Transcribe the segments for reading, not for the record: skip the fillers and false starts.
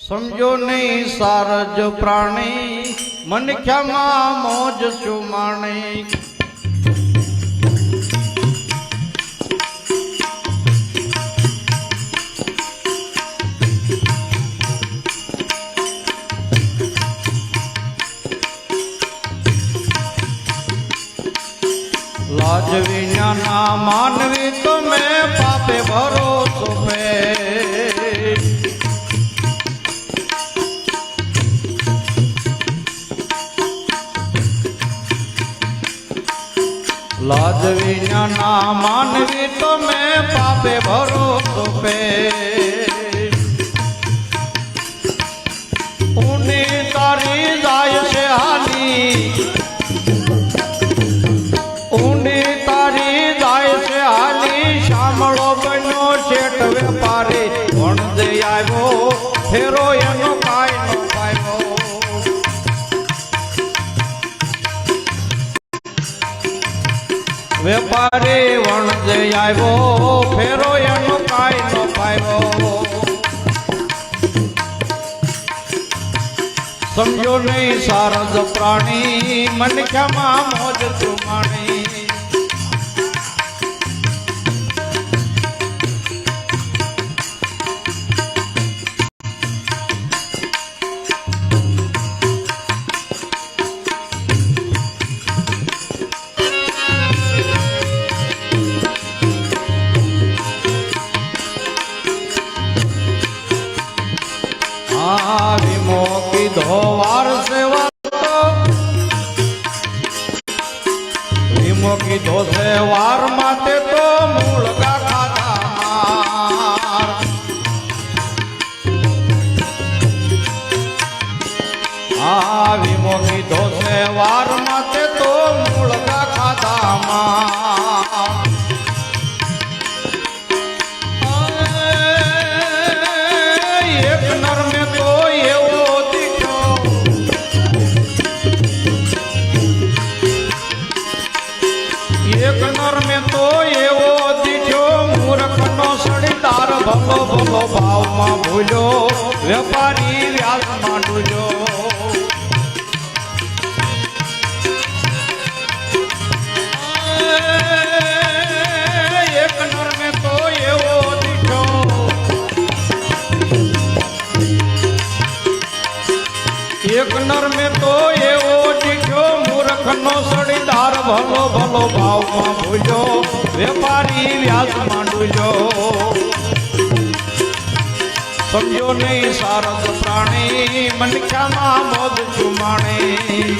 સમજો નહીં સારજ પ્રાણી મનખ્યામાં મોજ ચુમાણી. લાજ વિના માનવી તો મેં પાપે ભરોસો પે. લાજ વિના માનવી તો મેં પાપે ભરોસો પે. ઊની તારી જાય છે હાલી, ઊંડી તારી જાય છે હાલી. શામળો બન્યો શેઠ વેપારી, વણ દે આવ્યો ફેરો એનો કાંઈ નો પાયો. વેપારી વણ દે આવ્યો ફેરો એનો કાંઈ નો પાયો. સમજો નહીં સારદ પ્રાણી મનખ્યામાં મોજ ચુમાણી. વિમો કીધો વાર સેવા તો, વિમો કીધો છે વાર માટે તો મૂળગા ખાધા. આ વિમો કીધો છે વાર માટે તો મૂળગા ખાધા. એક નર મેં તો એવો દીઠો, એક નર મેં તો એવો દીઠો. મૂર્ખનો સડીદાર ભલો ભલો ભાવમાં ભૂલ્યો, વેપારી વ્યાજમાં ડૂલ્યો. એક નર મેં તો એવો દીઠો, એક નર મેં તો એવો દીઠો. મૂર્ખનો સડીદાર ભલો ભલો ભાવમાં ભૂલ્યો, વેપારી વ્યાજમાં ડૂલ્યો. સમજો નહીં સારદ પ્રાણી મનખ્યામાં મોજ ચુમાણી.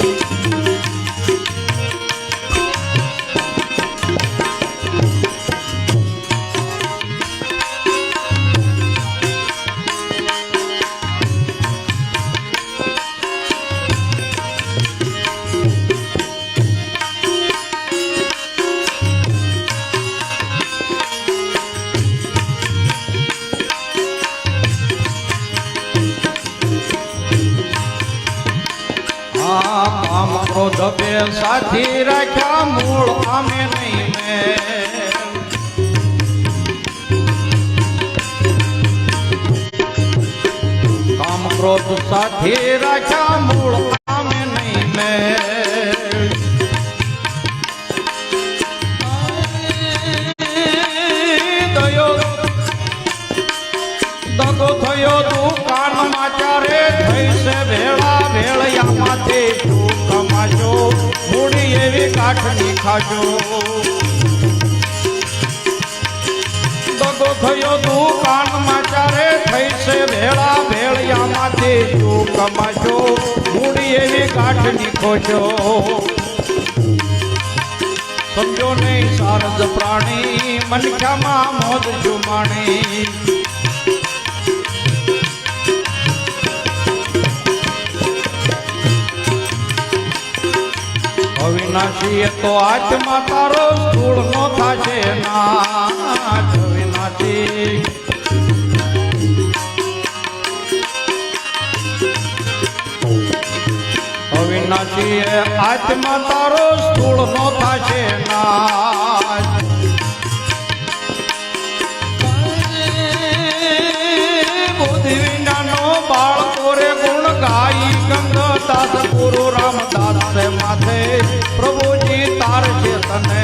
કામ ક્રોધ બે સાથી રાખ્યા, મૂળ આમે નહીં મેં. કામ ક્રોધ સાથી રાખ્યા, મૂળ આમે નહીં મેં. દગો થયો દુકાનમાં ચારે થઈ છે ભેળા ભેળિયામાંથી. કમાજો મૂડી એવી કાઠની ખાજો. દગો થયો દુકાનમાં ચારે થઈ છે ભેળા ભેળિયામાંથી. તું કમાજો મૂડી એવી કાઠની ખોજો. સમજો નહીં સારદ પ્રાણી મનખ્યામાં મોજ ચુમાણી. અવિનાશી એ તો આત્મા તારો સ્થૂળ નો થાશે નાશ. અવિનાશી અવિનાશી એ આત્મા તારો સ્થૂળ નો થાશે નાશ. બુદ્ધિ વિનાનો બાળકો રે ગુણ ગાઈ ગંગાદાસ ગુરુ રામદાસ માથે પ્રભુજી તાર છે તને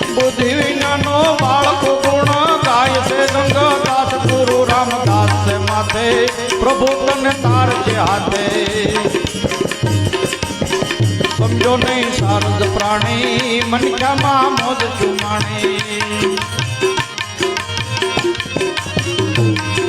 બુદ્ધિ વિનાનો બાળકો ગુણ ગાય છે ગંગાદાસ ગુરુ રામદાસ માથે પ્રભુ તને તાર છે હાથે સમજો નહીં સારદ પ્રાણી મનખામાં મોજ ચુમાણી